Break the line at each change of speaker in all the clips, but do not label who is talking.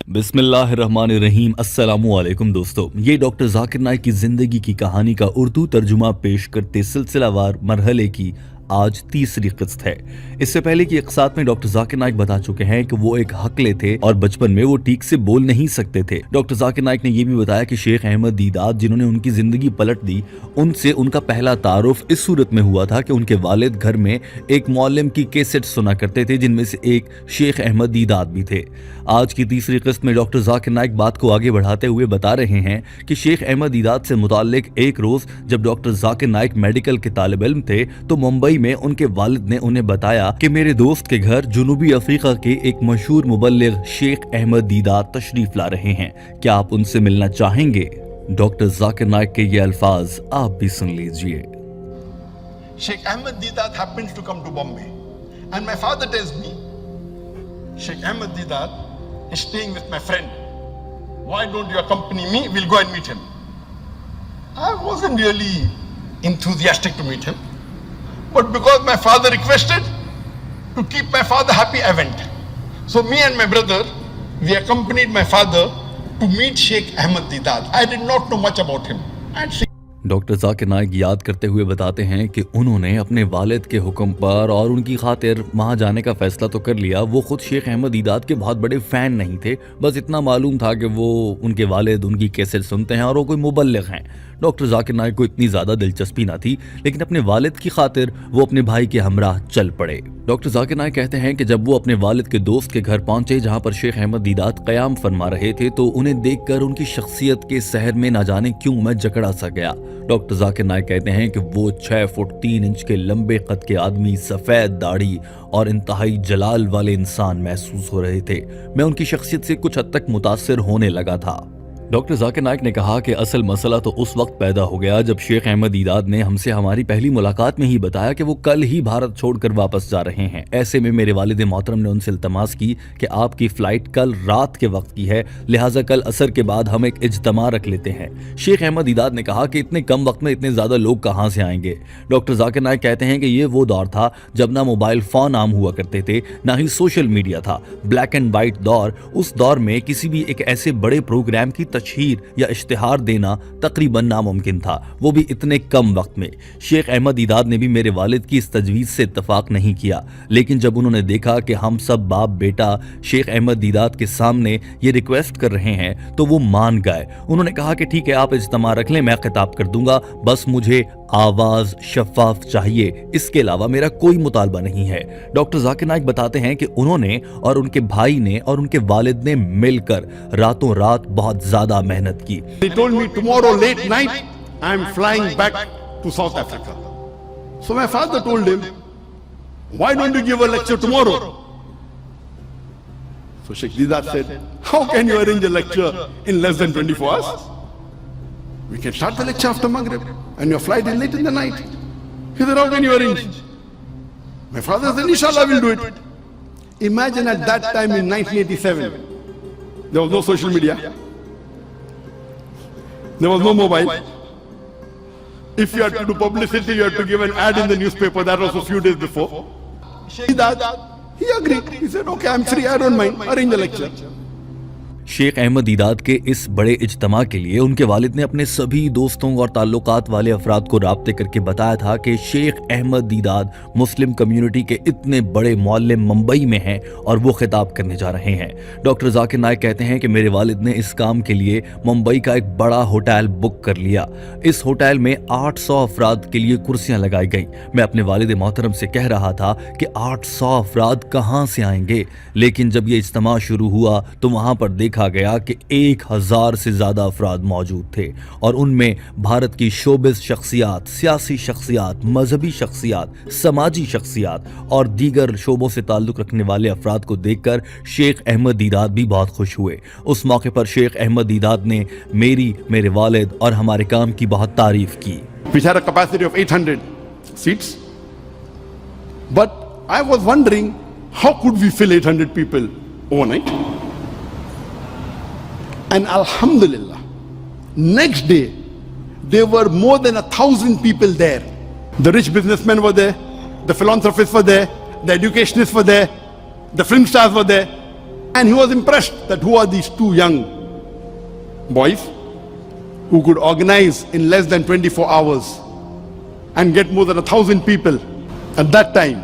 بسم اللہ الرحمن الرحیم. السلام علیکم دوستو. یہ ڈاکٹر ذاکر نائک کی زندگی کی کہانی کا اردو ترجمہ پیش کرتے سلسلہ وار مرحلے کی آج تیسری قسط ہے. اس سے پہلے کی اقساط میں ڈاکٹر ذاکر نائک بتا چکے ہیں کہ وہ ایک حقلے تھے اور بچپن میں وہ ٹھیک سے بول نہیں سکتے تھے. ڈاکٹر ذاکر نائک نے یہ بھی بتایا کہ شیخ احمد دیدات جنہوں نے ان کی زندگی پلٹ دی، ان سے ان کا پہلا تعارف اس صورت میں ہوا تھا کہ ان کے والد گھر میں ایک معلم کی کیسٹ سنا کرتے تھے جن میں سے ایک شیخ احمد دیدات بھی تھے. آج کی تیسری قسط میں ڈاکٹر ذاکر نائک بات کو آگے بڑھاتے ہوئے بتا رہے ہیں کہ شیخ احمد دیدات سے متعلق ایک روز جب ڈاکٹر ذاکر نائک میڈیکل کے طالب علم تھے تو ممبئی میں ان کے والد نے انہیں بتایا کہ میرے دوست کے گھر جنوبی افریقہ کے ایک مشہور مبلغ شیخ احمد دیدات تشریف لا رہے ہیں، کیا آپ ان سے ملنا چاہیں گے؟ ڈاکٹر ذاکر نائک کے یہ الفاظ آپ بھی سن لیجئے.
Sheikh Ahmed Deedat happens to come to Bombay, and my father tells me, Sheikh Ahmed Deedat is staying with my friend. Why don't you accompany me? We'll go and meet him. I wasn't really enthusiastic to meet him, but because my father requested, to keep my father happy, I went. So me and my brother, we accompanied my father to meet Sheikh Ahmed Deedat. I did not know much about him. And
doctor Zakir Naik یاد کرتے ہوئے بتاتے ہیں کہ انہوں نے اپنے والد کے حکم پر اور ان کی خاطر وہاں جانے کا فیصلہ تو کر لیا. وہ خود شیخ احمد دیدات کے بہت بڑے فین نہیں تھے، بس اتنا معلوم تھا کہ وہ ان کے والد ان کی کیسٹ سنتے ہیں اور وہ کوئی مبلغ ہیں. ڈاکٹر ذاکر نائک کو اتنی زیادہ دلچسپی نہ تھی، لیکن اپنے والد کی خاطر وہ اپنے بھائی کے ہمراہ چل پڑے. ڈاکٹر ذاکر نائک کہتے ہیں کہ جب وہ اپنے والد کے دوست کے گھر پہنچے جہاں پر شیخ احمد دیدات قیام فرما رہے تھے تو انہیں دیکھ کر ان کی شخصیت کے سحر میں نہ جانے کیوں میں جکڑا سا گیا. ڈاکٹر ذاکر نائک کہتے ہیں کہ وہ 6 فٹ 3 انچ کے لمبے قد کے آدمی، سفید داڑھی اور انتہائی جلال والے انسان محسوس ہو رہے تھے. میں ان کی شخصیت سے کچھ حد تک متاثر ہونے لگا تھا. ڈاکٹر ذاکر نائک نے کہا کہ اصل مسئلہ تو اس وقت پیدا ہو گیا جب شیخ احمد دیدات نے ہم سے ہماری پہلی ملاقات میں ہی بتایا کہ وہ کل ہی بھارت چھوڑ کر واپس جا رہے ہیں. ایسے میں میرے والد محترم نے ان سے التماس کی کہ آپ کی فلائٹ کل رات کے وقت کی ہے، لہٰذا کل عصر کے بعد ہم ایک اجتماع رکھ لیتے ہیں. شیخ احمد دیدات نے کہا کہ اتنے کم وقت میں اتنے زیادہ لوگ کہاں سے آئیں گے؟ ڈاکٹر ذاکر نائک کہتے ہیں کہ یہ وہ دور تھا جب نہ موبائل فون عام ہوا کرتے تھے، نہ ہی سوشل میڈیا تھا. بلیک اینڈ وائٹ دور. اس دور میں کسی بھی ایک ایسے بڑے پروگرام کی تشہیر یا اشتہار دینا تقریباً ناممکن تھا، وہ بھی اتنے کم وقت میں. شیخ احمد دیدات نے بھی میرے والد کی اس تجویز سے اتفاق نہیں کیا، لیکن جب انہوں نے دیکھا کہ ہم سب باپ بیٹا شیخ احمد دیدات کے سامنے یہ ریکویسٹ کر رہے ہیں تو وہ مان گئے. انہوں نے کہا کہ ٹھیک ہے، آپ اجتماع رکھ لیں، میں خطاب کر دوں گا، بس مجھے آواز شفاف چاہیے، اس کے علاوہ میرا کوئی مطالبہ نہیں ہے. ڈاکٹر ذاکر نائک بتاتے ہیں کہ انہوں نے اور ان کے بھائی نے اور ان کے والد نے مل کر راتوں رات بہت زیادہ محنت کی.
They told me tomorrow late night I am flying back to South Africa. So my father told him, why don't you give a lecture tomorrow? So Sheikh Deedat said, how can you arrange a lecture in less than 24 hours? We can start the lecture after Maghrib and your flight is late in the night. He said, how can you arrange? My father said, inshallah we'll do it. Imagine at that time in 1987, there was no social media. There was no mobile. If you had to do publicity, you had to give an ad in the newspaper. That was a few days before. He agreed. He said, okay, I'm free. I don't mind. Arrange the lecture.
شیخ احمد دیدات کے اس بڑے اجتماع کے لیے ان کے والد نے اپنے سبھی دوستوں اور تعلقات والے افراد کو رابطے کر کے بتایا تھا کہ شیخ احمد دیدات مسلم کمیونٹی کے اتنے بڑے معلم ممبئی میں ہیں اور وہ خطاب کرنے جا رہے ہیں. ڈاکٹر ذاکر نائک کہتے ہیں کہ میرے والد نے اس کام کے لیے ممبئی کا ایک بڑا ہوٹل بک کر لیا. اس ہوٹل میں 800 افراد کے لیے کرسیاں لگائی گئیں. میں اپنے والد محترم سے کہہ رہا تھا کہ 800 افراد کہاں سے آئیں گے، لیکن جب یہ اجتماع شروع ہوا تو وہاں پر دیکھا گیا کہ 1000 سے زیادہ افراد موجود تھے اور ان میں بھارت کی شوبز شخصیات، سیاسی شخصیات، مذہبی شخصیات، سماجی شخصیات اور دیگر شعبوں سے تعلق رکھنے والے افراد کو دیکھ کر شیخ احمد دیدات بھی بہت خوش ہوئے. اس موقع پر شیخ احمد دیدات نے میرے والد اور ہمارے کام کی بہت تعریف کی.
We had a capacity of 800 seats, but I was wondering how could we fill 800 people overnight? And Alhamdulillah, next day there were more than 1,000 people there. The rich businessmen were there, the philanthropists were there, the educationists were there, the film stars were there. And he was impressed that who are these two young boys who could organize in less than 24 hours and get more than 1,000 people at that time.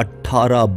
18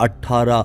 18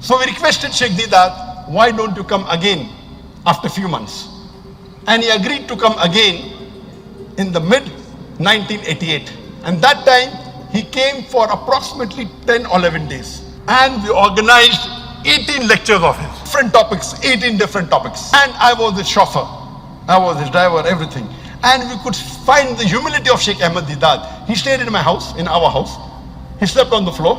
So we requested Sheikh Deedat, why don't you come again after few months? And he agreed to come again in the mid 1988. And that time he came for approximately 10 or 11 days. And we organized 18 lectures of his, different topics, 18 different topics. And I was his chauffeur, I was his driver, everything. And we could find the humility of Sheikh Ahmad Deedat. He stayed in my house, in our house. He slept on the floor.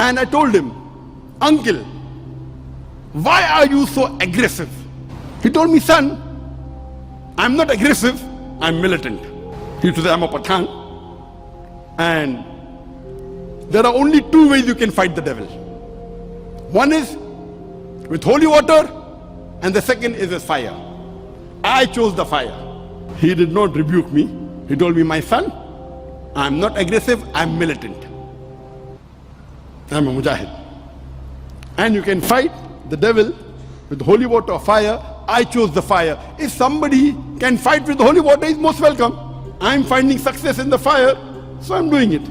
And I told him, uncle, why are you so aggressive? He told me, son, I'm not aggressive, I'm militant. He used to say, I'm a Pathan. And there are only 2 ways you can fight the devil. One is with holy water, and the second is with fire. I chose the fire. He did not rebuke me. He told me, my son, I'm not aggressive, I'm militant. I'm a mujahid. And you can fight the devil with holy water or fire. I chose the fire. If somebody can fight with holy water, he's most welcome. I'm finding success in the fire, so I'm doing it.